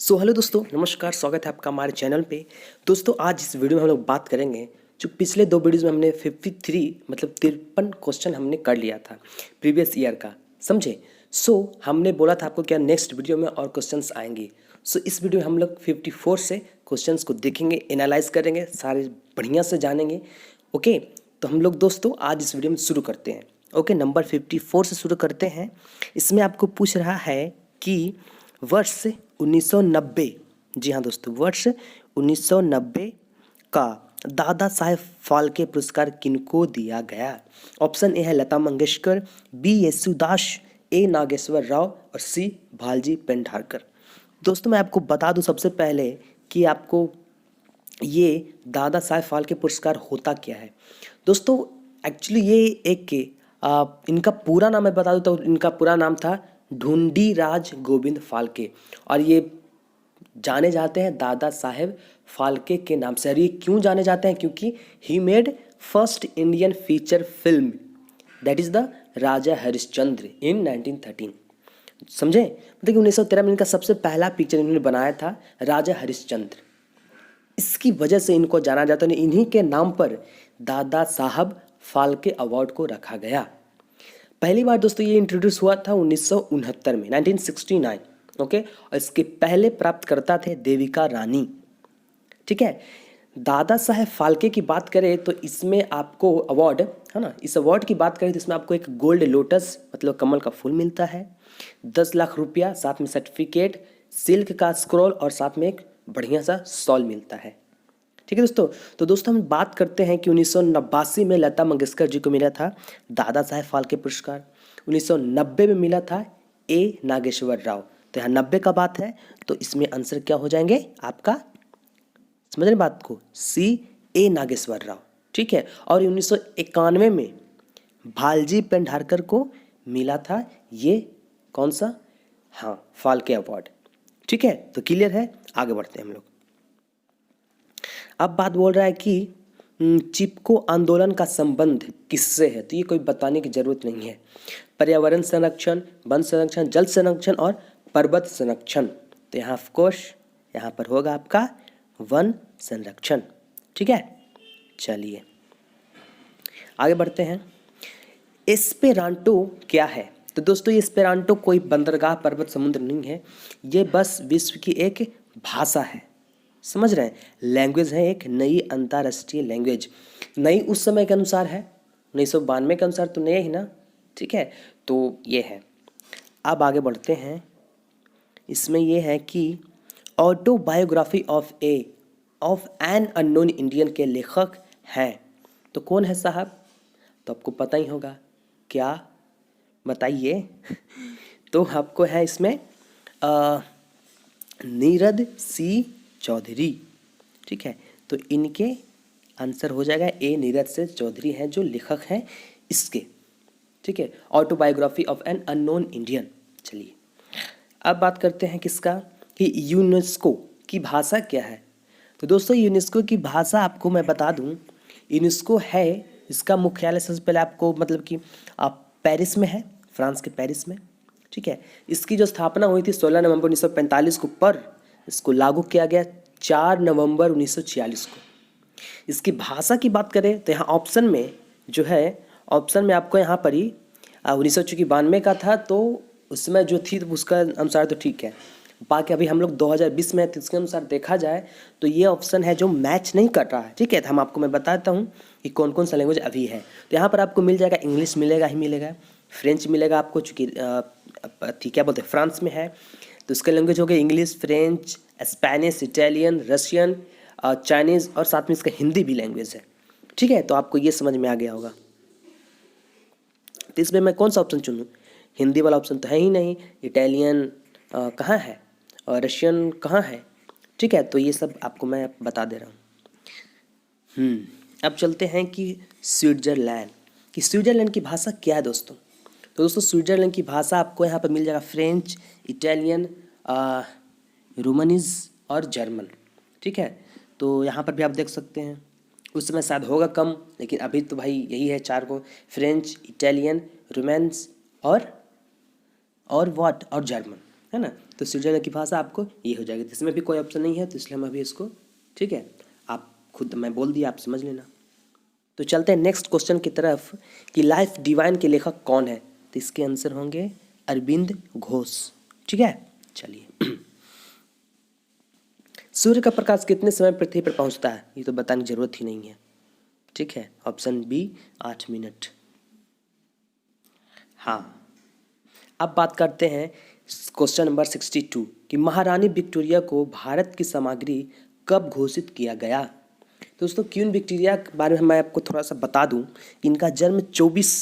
So hello दोस्तों, नमस्कार। स्वागत है आपका हमारे चैनल पे। दोस्तों, आज इस वीडियो में हम लोग बात करेंगे जो पिछले दो वीडियोज़ में हमने 53 मतलब 53 क्वेश्चन हमने कर लिया था प्रीवियस ईयर का, समझे। हमने बोला था आपको क्या नेक्स्ट वीडियो में और क्वेश्चंस आएंगे। इस वीडियो में हम लोग 54 से क्वेश्चंस को देखेंगे, एनालाइज करेंगे, सारे बढ़िया से जानेंगे। ओके, तो हम लोग दोस्तों आज इस वीडियो में शुरू करते हैं। ओके, नंबर 54 से शुरू करते हैं। इसमें आपको पूछ रहा है कि वर्ष 1990, जी हाँ दोस्तों, वर्ष 1990 का दादा साहेब फाल्के पुरस्कार किनको दिया गया। ऑप्शन ए है लता मंगेशकर, बी येसुदास, ए नागेश्वर राव और सी भालजी पेंढारकर। दोस्तों मैं आपको बता दूं सबसे पहले कि आपको ये दादा साहेब फाल्के पुरस्कार होता क्या है। दोस्तों एक्चुअली ये इनका पूरा नाम मैं बता दूं तो इनका पूरा नाम था ढूंढीराज गोविंद फाल्के, और ये जाने जाते हैं दादा साहेब फाल्के के नाम से। और ये क्यों जाने जाते हैं? क्योंकि he made first Indian feature film that is the Raja Harishchandra in 1913, समझे। मतलब कि 1913 में इनका सबसे पहला पिक्चर इन्होंने बनाया था राजा हरिश्चंद्र। इसकी वजह से इनको जाना जाता है, इन्हीं के नाम पर दादा साहब फाल्के अवार्ड को रखा गया। पहली बार दोस्तों ये इंट्रोड्यूस हुआ था 1969 में, 1969। ओके, और इसके पहले प्राप्तकर्ता थे देविका रानी। ठीक है, दादा साहेब फाल्के की बात करें तो इसमें आपको अवार्ड है ना, इस अवार्ड की बात करें तो इसमें आपको एक गोल्ड लोटस मतलब कमल का फूल मिलता है, 10 लाख रुपया, साथ में सर्टिफिकेट, सिल्क का स्क्रॉल और साथ में एक बढ़िया सा शॉल मिलता है। ठीक है दोस्तों, तो दोस्तों हम बात करते हैं कि 1989 में लता मंगेशकर जी को मिला था दादा साहेब फाल्के पुरस्कार, 1990 में मिला था ए नागेश्वर राव। तो यहाँ 90 का बात है, तो इसमें आंसर क्या हो जाएंगे आपका, समझ रहे बात को, सी ए नागेश्वर राव। ठीक है, और 1991 में भालजी पेंढारकर को मिला था ये कौन सा, हाँ, फाल्के अवार्ड। ठीक है, तो क्लियर है, आगे बढ़ते हैं हम लोग। अब बात बोल रहा है कि चिपको आंदोलन का संबंध किससे है, तो ये कोई बताने की जरूरत नहीं है। पर्यावरण संरक्षण, वन संरक्षण, जल संरक्षण और पर्वत संरक्षण। तो यहाँ ऑफकोर्स यहाँ पर होगा आपका वन संरक्षण। ठीक है, चलिए आगे बढ़ते हैं। एस्पेरांटो क्या है? तो दोस्तों ये एस्पेरांटो कोई बंदरगाह, पर्वत, समुद्र नहीं है, ये बस विश्व की एक भाषा है, समझ रहे हैं, लैंग्वेज है, एक नई अंतर्राष्ट्रीय लैंग्वेज। नई उस समय के अनुसार है, 1992 के अनुसार तो नया ही ना। ठीक है, तो ये है। अब आगे बढ़ते हैं। इसमें ये है कि autobiography of an unknown Indian के लेखक हैं, तो कौन है साहब? तो आपको पता ही होगा, क्या बताइए। तो आपको है इसमें नीरद सी चौधरी। ठीक है, तो इनके आंसर हो जाएगा ए, नीरज से चौधरी हैं जो लेखक हैं इसके। ठीक है, autobiography of an unknown Indian. चलिए अब बात करते हैं किसका, कि यूनेस्को की भाषा क्या है। तो दोस्तों यूनेस्को की भाषा आपको मैं बता दूं, यूनेस्को है, इसका मुख्यालय सबसे पहले आपको मतलब कि पेरिस में है, फ्रांस के पेरिस में। ठीक है, इसकी जो स्थापना हुई थी 16 नवंबर 1945 को, पर इसको लागू किया गया 4 नवंबर 1946 को। इसकी भाषा की बात करें तो यहाँ ऑप्शन में जो है, ऑप्शन में आपको यहाँ पर ही 1992 का था, तो उसमें जो थी तो उसका अनुसार तो ठीक है। बाकी अभी हम लोग 2020 में है, तो इसके अनुसार देखा जाए तो ये ऑप्शन है जो मैच नहीं कर रहा है। ठीक है, तो हम आपको मैं बताता हूँ कि कौन कौन सा लैंग्वेज अभी है। तो यहाँ पर आपको मिल जाएगा, इंग्लिश मिलेगा ही मिलेगा, फ्रेंच मिलेगा आपको, चूँकि क्या बोलते हैं फ्रांस में है, तो उसके लैंग्वेज हो गए English, French, Spanish, Italian, Russian, Chinese और साथ में इसका हिंदी भी लैंग्वेज है। ठीक है, तो आपको ये समझ में आ गया होगा। तो इसमें मैं कौन सा ऑप्शन चुनूँ? हिंदी वाला ऑप्शन तो है ही नहीं, इटालियन कहाँ है और रशियन कहाँ है। ठीक है, तो ये सब आपको मैं बता दे रहा हूँ। अब चलते हैं कि स्विट्ज़रलैंड, कि स्विट्ज़रलैंड की भाषा क्या है दोस्तों। तो दोस्तों स्विट्ज़रलैंड की भाषा आपको यहाँ पर मिल जाएगा फ्रेंच, इटालियन, रोमानीज और जर्मन। ठीक है, तो यहाँ पर भी आप देख सकते हैं, उस समय शायद होगा कम, लेकिन अभी तो भाई यही है चार को, फ्रेंच, इटालियन, रोमांस और जर्मन, है ना। तो स्विट्जरलैंड की भाषा आपको ये हो जाएगी। इसमें भी कोई ऑप्शन नहीं है तो इसलिए हम अभी इसको, ठीक है, आप खुद, मैं बोल दिया, आप समझ लेना। तो चलते हैं नेक्स्ट क्वेश्चन की तरफ कि लाइफ डिवाइन के लेखक कौन है। तो इसके आंसर होंगे अरविंद घोष, ठीक है। चलिए, सूर्य का प्रकाश कितने समय पृथ्वी पर पहुंचता है, ये तो बताने की जरूरत ही नहीं है, ठीक है। Option B 8 minute. हाँ, अब बात करते हैं क्वेश्चन नंबर 62 कि महारानी विक्टोरिया को भारत की सामग्री कब घोषित किया गया। दोस्तों, क्वीन विक्टोरिया के बारे में मैं आपको थोड़ा सा बता दूं कि इनका जन्म 24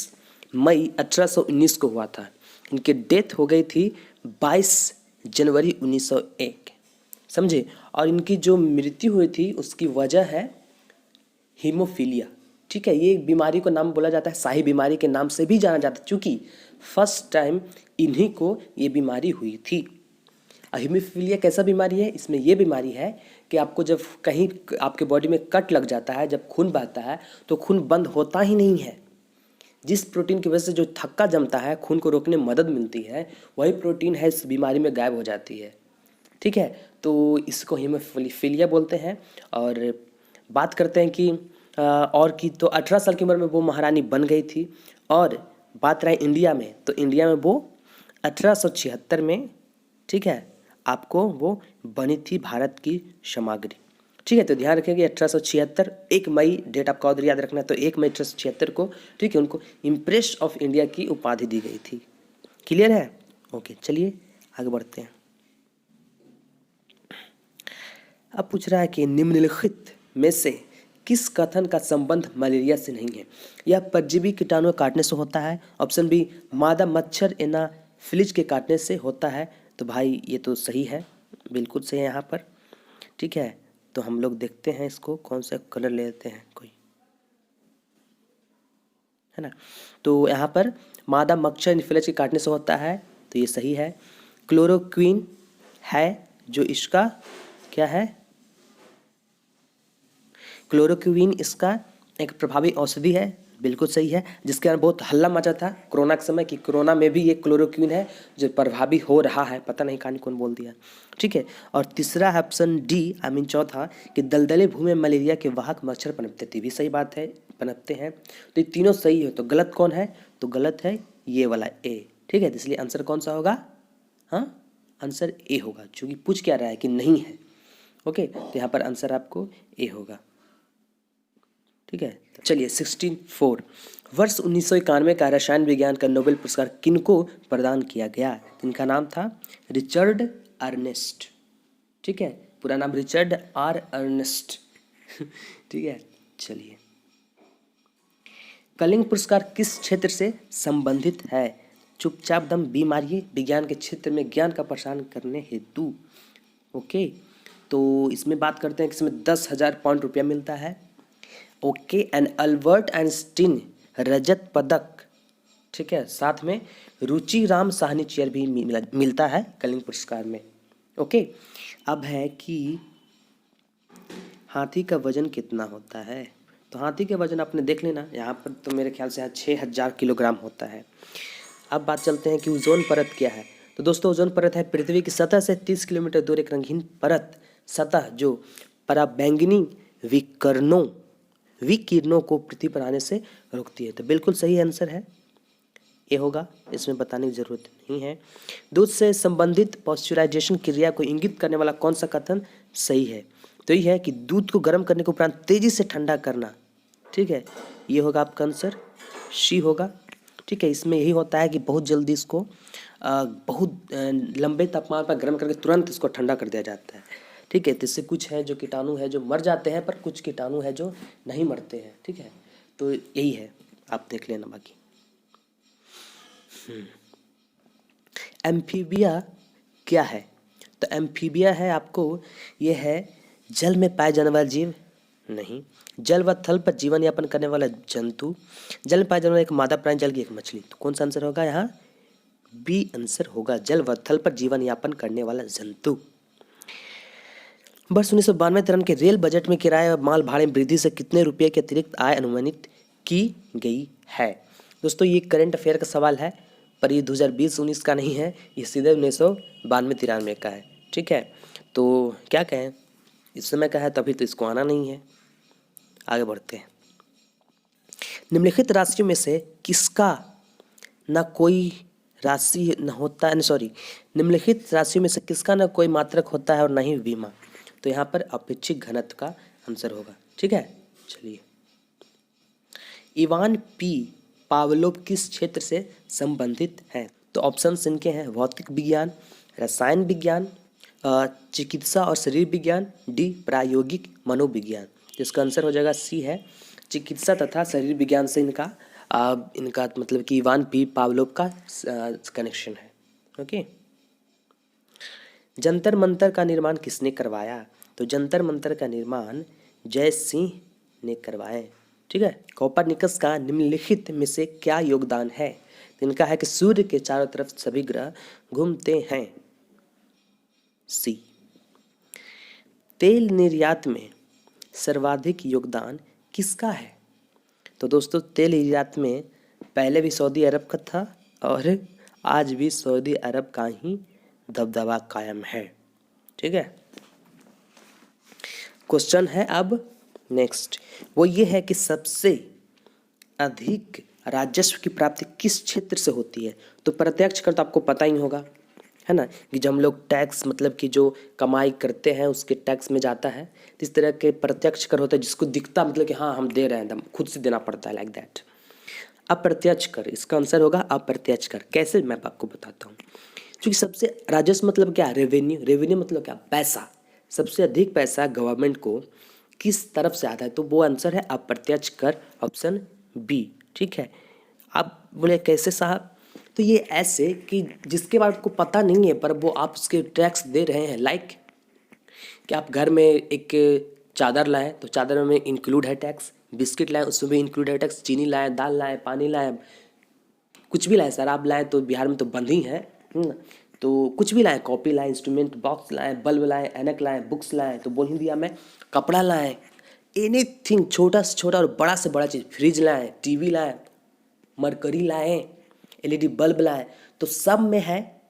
मई 1819 को हुआ था। इनकी डेथ हो गई थी 22 जनवरी 1901, समझे। और इनकी जो मृत्यु हुई थी उसकी वजह है हीमोफीलिया, ठीक है। ये बीमारी को नाम बोला जाता है, शाही बीमारी के नाम से भी जाना जाता है, क्योंकि फर्स्ट टाइम इन्हीं को ये बीमारी हुई थी। हीमोफीलिया कैसा बीमारी है, इसमें ये बीमारी है कि आपको जब कहीं आपके बॉडी में कट लग जाता है, जब खून बहता है तो खून बंद होता ही नहीं है। जिस प्रोटीन की वजह से जो थक्का जमता है, खून को रोकने में मदद मिलती है, वही प्रोटीन है इस बीमारी में गायब हो जाती है, ठीक है। तो इसको हीमोफीलिया बोलते हैं। और बात करते हैं कि और की तो 18 साल की उम्र में वो महारानी बन गई थी। और बात रहे इंडिया में, तो इंडिया में वो 1876 में, ठीक है, आपको वो बनी थी भारत की सामग्री, ठीक है। तो ध्यान रखेंगे 1876, 1 मई डेट आपका और याद रखना है। तो 1 मई 1876 को, ठीक है, उनको इम्प्रेस ऑफ इंडिया की उपाधि दी गई थी। क्लियर है? ओके, चलिए आगे बढ़ते हैं। अब पूछ रहा है कि निम्नलिखित में से किस कथन का संबंध मलेरिया से नहीं है। यह परजीवी कीटाणु काटने से होता है। ऑप्शन बी मादा मच्छर एनाफिलिज के काटने से होता है। तो भाई ये तो सही है, बिल्कुल सही है यहाँ पर, ठीक है। तो हम लोग देखते हैं इसको, कौन सा कलर ले लेते हैं कोई, है ना। तो यहाँ पर मादा मच्छर एनाफिलिज के काटने से होता है, तो ये सही है। क्लोरोक्वीन है जो इसका क्या है, क्लोरोक्वीन इसका एक प्रभावी औषधि है, बिल्कुल सही है। जिसके कारण बहुत हल्ला मचा था कोरोना के समय कि कोरोना में भी ये क्लोरोक्वीन है जो प्रभावी हो रहा है, पता नहीं कहानी कौन बोल दिया, ठीक है। और तीसरा है ऑप्शन डी, आई मीन चौथा, कि दलदली भूमि में मलेरिया के वाहक मच्छर पनपते थे, भी सही बात है, पनपते हैं। तो ये तीनों सही है। तो गलत कौन है, तो गलत है ये वाला ए, ठीक है। तो इसलिए आंसर कौन सा होगा, हाँ, आंसर ए होगा, चूँकि पूछ क्या रहा है कि नहीं है, ओके। तो यहाँ पर आंसर आपको ए होगा, ठीक है। चलिए 64 वर्ष 1991 का रसायन विज्ञान का नोबेल पुरस्कार किनको प्रदान किया गया। इनका नाम था रिचर्ड अर्नेस्ट, ठीक है, पूरा नाम रिचर्ड आर अर्नेस्ट, ठीक है। चलिए, कलिंग पुरस्कार किस क्षेत्र से संबंधित है। चुपचाप दम बी मारिए, विज्ञान के क्षेत्र में ज्ञान का प्रसार करने हेतु, ओके। तो इसमें बात करते हैं कि इसमें 10,000 पाउंड रुपया मिलता है, ओके। एंड अल्बर्ट आइंस्टीन रजत पदक, ठीक है, साथ में रुचि राम साहनी चेयर भी मिलता है कलिंग पुरस्कार में, ओके। अब है कि हाथी का वजन कितना होता है। तो हाथी का वजन आपने देख लेना, यहाँ पर तो मेरे ख्याल से 6,000 किलोग्राम होता है। अब बात चलते हैं कि ओजोन परत क्या है। तो दोस्तों, ओजोन परत है पृथ्वी की सतह से 30 किलोमीटर दूर एक रंगीन परत सतह जो पराबैंगनी विकिरणों को पृथ्वी पर आने से रोकती है। तो बिल्कुल सही आंसर है, ये होगा, इसमें बताने की जरूरत नहीं है। दूध से संबंधित पॉस्चराइजेशन क्रिया को इंगित करने वाला कौन सा कथन सही है। तो ये है कि दूध को गर्म करने के उपरांत तेजी से ठंडा करना, ठीक है, ये होगा आपका आंसर, सी होगा, ठीक है। इसमें यही होता है कि बहुत जल्दी इसको बहुत लंबे तापमान पर गर्म करके तुरंत इसको ठंडा कर दिया जाता है, ठीक है। तो इससे कुछ है जो कीटाणु है जो मर जाते हैं, पर कुछ कीटाणु है जो नहीं मरते हैं, ठीक है। तो यही है, आप देख लेना बाकी। एम्फीबिया क्या है। तो एम्फीबिया है आपको, ये है जल में पाए जाने वाला जीव नहीं, जल व थल पर जीवन यापन करने वाला जंतु, जल में पाए जाने वाला एक मादा प्राणी, जल की एक मछली। तो कौन सा आंसर होगा यहाँ, बी आंसर होगा, जल व थल पर जीवन यापन करने वाला जंतु। वर्ष 1992 के रेल बजट में किराए और माल भाड़े में वृद्धि से कितने रुपये की अतिरिक्त आय अनुमानित की गई है। दोस्तों, ये करंट अफेयर का सवाल है, पर ये 2020-19 का नहीं है, ये सीधे 1992-93 का है। ठीक है, तो क्या कहें, इस समय का है तभी तो इसको आना नहीं है। आगे बढ़ते हैं। निम्नलिखित राशियों में से किसका ना कोई राशि न होता है, सॉरी, निम्नलिखित राशियों में से किसका ना कोई मात्रक होता है और ना ही विमा। तो यहाँ पर अपेक्षित घनत्व का आंसर होगा। ठीक है, चलिए। इवान पी पावलोव किस क्षेत्र से संबंधित हैं? तो ऑप्शंस इनके हैं भौतिक विज्ञान, रसायन विज्ञान, चिकित्सा और शरीर विज्ञान, डी प्रायोगिक मनोविज्ञान। इसका आंसर हो जाएगा सी है चिकित्सा तथा शरीर विज्ञान से इनका मतलब कि इवान पी पावलोव का कनेक्शन है। ओके। जंतर मंतर का निर्माण किसने करवाया? तो जंतर मंतर का निर्माण जय सिंह ने करवाया। ठीक है। कोपरनिकस का निम्नलिखित में से क्या योगदान है? तो इनका है कि सूर्य के चारों तरफ सभी ग्रह घूमते हैं। सी। तेल निर्यात में सर्वाधिक योगदान किसका है? तो दोस्तों तेल निर्यात में पहले भी सऊदी अरब का था और आज भी सऊदी अरब का ही दबदबा कायम है। ठीक है। क्वेश्चन है अब नेक्स्ट, वो ये है कि सबसे अधिक राजस्व की प्राप्ति किस क्षेत्र से होती है? तो प्रत्यक्ष कर तो आपको पता ही होगा, है ना, कि जब हम लोग टैक्स मतलब कि जो कमाई करते हैं उसके टैक्स में जाता है। तो इस तरह के प्रत्यक्ष कर होता है जिसको दिखता मतलब कि हाँ हम दे रहे हैं, खुद से देना पड़ता है, लाइक दैट। अप्रत्यक्ष कर, इसका आंसर होगा अप्रत्यक्ष कर। कैसे, मैं आपको बताता हूँ। क्योंकि सबसे राजस्व मतलब क्या? रेवेन्यू। रेवेन्यू मतलब क्या? पैसा। सबसे अधिक पैसा गवर्नमेंट को किस तरफ से आता है? तो वो आंसर है अप्रत्यक्ष कर, ऑप्शन बी। ठीक है। आप बोले कैसे साहब? तो ये ऐसे कि जिसके बारे में आपको पता नहीं है पर वो आप उसके टैक्स दे रहे हैं। लाइक कि आप घर में एक चादर लाएं तो चादर में इंक्लूड है टैक्स, बिस्किट लाएं उसमें भी इंक्लूड है टैक्स, चीनी लाएं, दाल लाएं, पानी लाएं, कुछ भी लाएं, शराब लाएं तो बिहार में तो बंद ही है। तो कुछ भी लाएं, कॉपी लाएं, इंस्ट्रूमेंट बॉक्स लाएं, बल्ब लाएं, ऐनक लाएं, बुक्स लाएं, तो बोल ही दिया मैं, कपड़ा लाएं, एनीथिंग, छोटा से छोटा और बड़ा से बड़ा चीज़, फ्रिज लाएं, टीवी लाएं, मरकरी लाएं, एलईडी बल्ब लाएं, तो सब में है।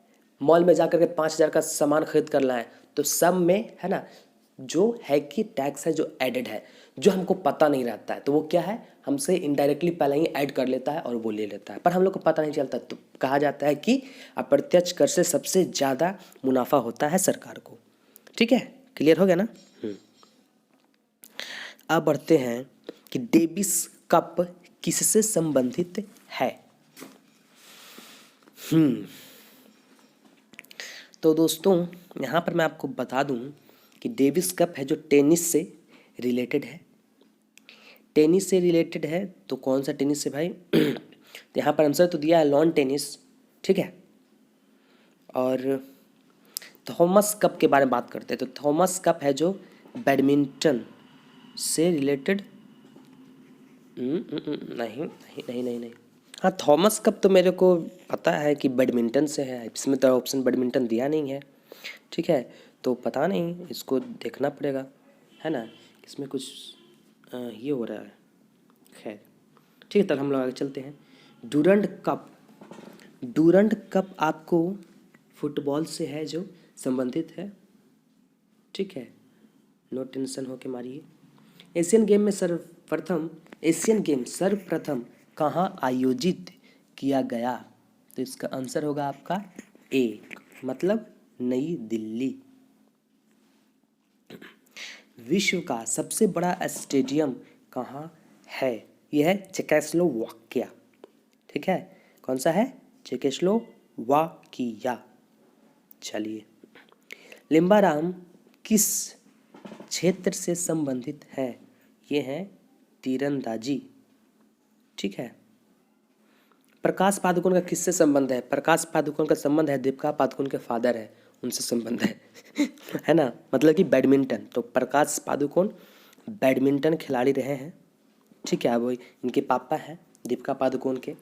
मॉल में जाकर के 5,000 का सामान खरीद कर लाएं तो सब में है ना जो है कि टैक्स है जो एडेड है, जो हमको पता नहीं रहता है। तो वो क्या है, हमसे इनडायरेक्टली पहले ही ऐड कर लेता है और वो ले लेता है, पर हम लोग को पता नहीं चलता। तो कहा जाता है कि अप्रत्यक्ष कर से सबसे ज़्यादा मुनाफा होता है सरकार को। ठीक है, क्लियर हो गया ना? अब बढ़ते हैं कि डेविस कप किससे संबंधित है? तो दोस्तों यहाँ पर मैं आपको बता दूं कि डेविस कप है जो टेनिस से रिलेटेड है। टेनिस से रिलेटेड है तो कौन सा टेनिस है भाई? तो यहाँ पर आंसर तो दिया है लॉन टेनिस। ठीक है। और थॉमस कप के बारे में बात करते हैं। तो थॉमस कप है जो बैडमिंटन से रिलेटेड, नहीं नहीं नहीं नहीं नहीं, हाँ थॉमस कप तो मेरे को पता है कि बैडमिंटन से है, इसमें तो ऑप्शन बैडमिंटन दिया नहीं है। ठीक है, तो पता नहीं, इसको देखना पड़ेगा, है ना, इसमें कुछ ये हो रहा है। खैर ठीक है, तब हम लोग आगे चलते हैं। डूरंड कप, डूरंड कप आपको फुटबॉल से है जो संबंधित है। ठीक है, नो टेंशन होके मारिए। एशियन गेम सर्वप्रथम कहाँ आयोजित किया गया? तो इसका आंसर होगा आपका ए, मतलब नई दिल्ली। विश्व का सबसे बड़ा स्टेडियम कहाँ है? यह है चेकोस्लोवाकिया। ठीक है, कौन सा है? चेकोस्लोवाकिया। चलिए, लिम्बाराम किस क्षेत्र से संबंधित है? ये है तीरंदाजी। ठीक है। प्रकाश पादुकोण का किससे संबंध है? प्रकाश पादुकोण का संबंध है दीपिका पादुकोण के फादर है, उनसे संबंध है। है ना, मतलब कि बैडमिंटन। तो प्रकाश पादुकोण बैडमिंटन खिलाड़ी रहे हैं। ठीक है, वो इनके पापा हैं दीपिका पादुकोण के।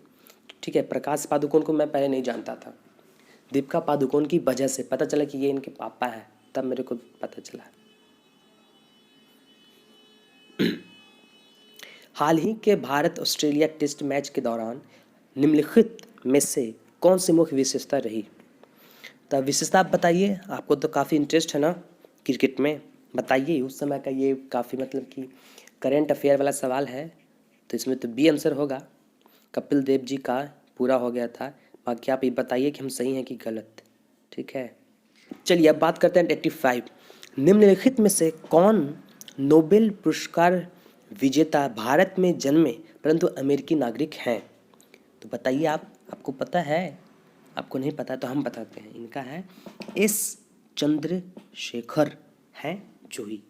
ठीक है, प्रकाश पादुकोण को मैं पहले नहीं जानता था, दीपिका पादुकोण की वजह से पता चला कि ये इनके पापा हैं, तब मेरे को पता चला। हाल ही के भारत ऑस्ट्रेलिया टेस्ट मैच के दौरान निम्नलिखित में से कौन सी मुख्य विशेषता रही? तो विशेषता आप बताइए, आपको तो काफ़ी इंटरेस्ट है ना क्रिकेट में, बताइए। उस समय का ये काफ़ी मतलब कि करेंट अफेयर वाला सवाल है, तो इसमें तो बी आंसर होगा। कपिल देव जी का पूरा हो गया था। बाकी आप ये बताइए कि हम सही हैं कि गलत। ठीक है, चलिए अब बात करते हैं 85। निम्नलिखित में से कौन नोबेल पुरस्कार विजेता भारत में जन्मे परंतु अमेरिकी नागरिक हैं? तो बताइए आपको पता है? आपको नहीं पता तो हम बताते हैं। इनका है एस चंद्रशेखर हैं जोही।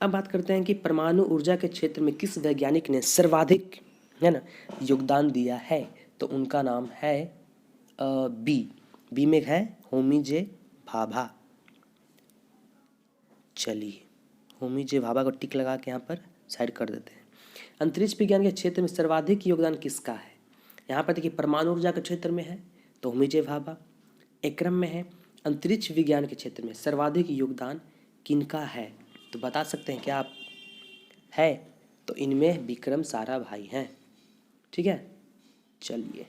अब बात करते हैं कि परमाणु ऊर्जा के क्षेत्र में किस वैज्ञानिक ने सर्वाधिक है ना योगदान दिया है? तो उनका नाम है बी में है होमी जे भाभा। चलिए होमी जे भाभा को टिक लगा के यहाँ पर साइड कर देते हैं। अंतरिक्ष विज्ञान के क्षेत्र में सर्वाधिक योगदान किसका है? यहाँ पर देखिए परमाणु ऊर्जा के क्षेत्र में है तो होमी जे भाभा। एक क्रम में है अंतरिक्ष विज्ञान के क्षेत्र में सर्वाधिक योगदान किनका है? तो बता सकते हैं क्या आप? है तो इनमें विक्रम साराभाई हैं। ठीक है, चलिए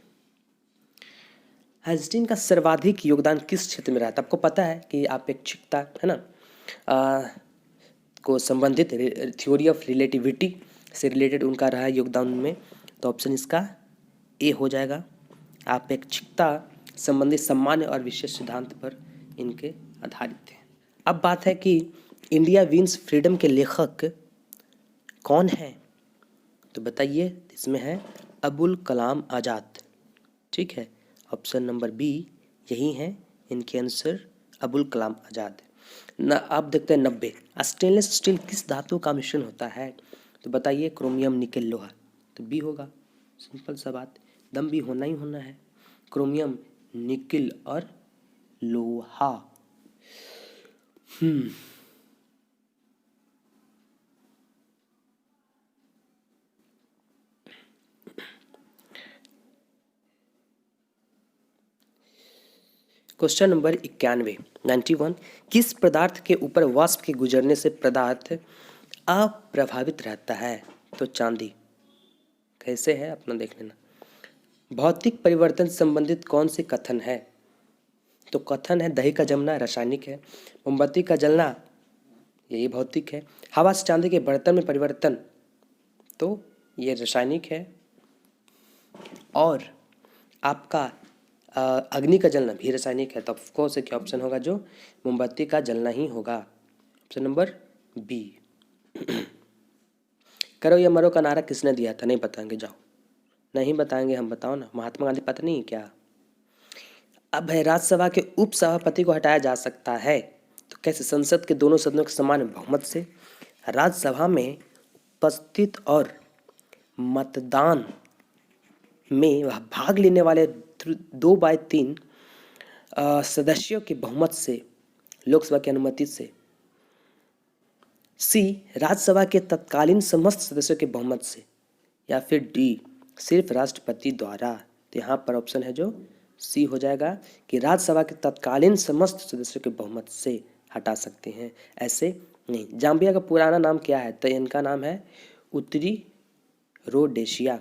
आइंस्टीन का सर्वाधिक योगदान किस क्षेत्र में रहा था? आपको पता है कि अपेक्षिकता है ना को संबंधित थ्योरी ऑफ रिलेटिविटी से रिलेटेड उनका रहा योगदान में। तो ऑप्शन इसका ए हो जाएगा। अपेक्षिकता संबंधित सामान्य और विशेष सिद्धांत पर इनके आधारित थे। अब बात है कि इंडिया विंस फ्रीडम के लेखक कौन हैं? तो बताइए। इसमें है अबुल कलाम आज़ाद। ठीक है, ऑप्शन नंबर बी यही है इनके आंसर, अबुल कलाम आज़ाद। अब देखते हैं 90। स्टेनलेस स्टील किस धातु का मिश्रण होता है? तो बताइए। क्रोमियम निकेल लोहा। तो बी होगा, सिंपल सा बात, दम भी होना ही होना है। क्रोमियम निकेल और लोहा। क्वेश्चन नंबर 91 किस पदार्थ के ऊपर वाष्प के गुजरने से पदार्थ अप्रभावित रहता है? तो चांदी। कैसे है अपना देख लेना। भौतिक परिवर्तन से संबंधित कौन से कथन है? तो कथन है दही का जमना रासायनिक है, मोमबत्ती का जलना यही भौतिक है, हवा से चांदी के बर्तन में परिवर्तन तो ये रासायनिक है, और आपका अग्नि का जलना भी रासायनिक है। तो ऑफकोर्स क्या ऑप्शन होगा? जो मोमबत्ती का जलना ही होगा, ऑप्शन नंबर बी। करो या मरो का नारा किसने दिया था? नहीं बताएंगे, जाओ। नहीं बताएंगे हम, बताओ ना। महात्मा गांधी पता नहीं है क्या? अब है राज्यसभा के उप सभापति को हटाया जा सकता है तो कैसे? संसद के दोनों सदनों के समान बहुमत से, राज्यसभा में उपस्थित और मतदान में भाग लेने वाले 2/3 सदस्यों के बहुमत से, लोकसभा की अनुमति से, सी राज्यसभा के तत्कालीन समस्त सदस्यों के बहुमत से, या फिर डी सिर्फ राष्ट्रपति द्वारा। तो यहाँ पर ऑप्शन है जो सी हो जाएगा कि राज्यसभा के तत्कालीन समस्त सदस्यों के बहुमत से हटा सकते हैं, ऐसे नहीं। जाम्बिया का पुराना नाम क्या है? तो इनका नाम है उत्तरी रोडेशिया।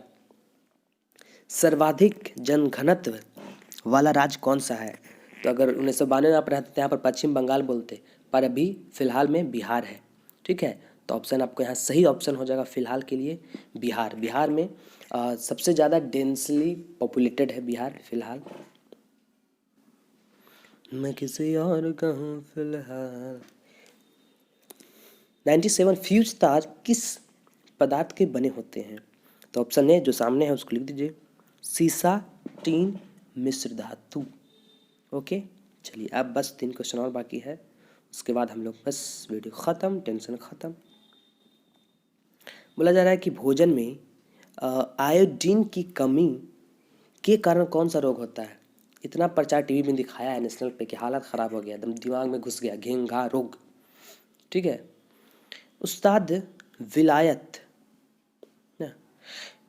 सर्वाधिक जनघनत्व वाला राज्य कौन सा है? तो अगर 1992 में आप रहते थे यहाँ पर पश्चिम बंगाल बोलते, पर अभी फिलहाल में बिहार है। ठीक है, तो ऑप्शन आपको यहाँ सही ऑप्शन हो जाएगा फिलहाल के लिए बिहार। बिहार में सबसे ज़्यादा डेंसली पॉपुलेटेड है बिहार फिलहाल। मैं किसी और कहूँ फिलहाल। 97 फ्यूज तार किस पदार्थ के बने होते हैं? तो ऑप्शन ए जो सामने है उसको लिख दीजिए, सीसा, टीन, मिश्र धातु। ओके, चलिए अब बस 3 क्वेश्चन और बाकी है, उसके बाद हम लोग बस वीडियो ख़त्म, टेंशन ख़त्म। बोला जा रहा है कि भोजन में आयोडीन की कमी के कारण कौन सा रोग होता है? इतना प्रचार टीवी में दिखाया है नेशनल पे कि हालत ख़राब हो गया, एकदम दिमाग में घुस गया, घेंघा रोग। ठीक है, उस्ताद विलायत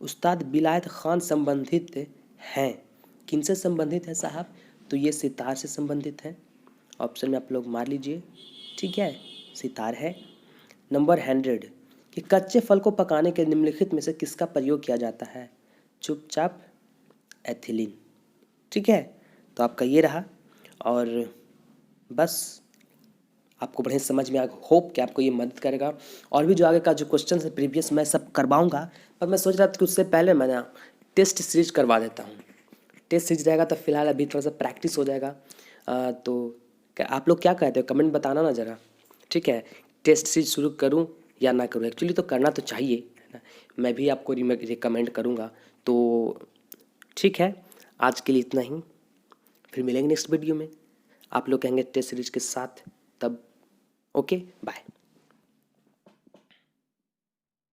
उस्ताद विलायत खान संबंधित हैं, किनसे संबंधित है साहब? तो ये सितार से संबंधित है। ऑप्शन में आप लोग मार लीजिए। ठीक है, सितार है। नंबर 100 कि कच्चे फल को पकाने के निम्नलिखित में से किसका प्रयोग किया जाता है? चुपचाप एथिलीन। ठीक है, तो आपका ये रहा। और बस आपको बढ़िया समझ में आ, होप कि आपको ये मदद करेगा। और भी जो आगे का जो क्वेश्चन है प्रीवियस मैं सब करवाऊंगा, पर मैं सोच रहा था कि उससे पहले मैं ना टेस्ट सीरीज करवा देता हूँ। टेस्ट सीरीज रहेगा तो फिलहाल अभी थोड़ा सा प्रैक्टिस हो जाएगा। तो आप लोग क्या कहते हो, कमेंट बताना ना ज़रा। ठीक है, टेस्ट सीरीज शुरू करूँ या ना करूँ? एक्चुअली तो करना तो चाहिए, है ना। मैं भी आपको रिकमेंड करूँगा। तो ठीक है, आज के लिए इतना ही। फिर मिलेंगे नेक्स्ट वीडियो में आप लोग कहेंगे टेस्ट सीरीज के साथ, तब ओके बाय।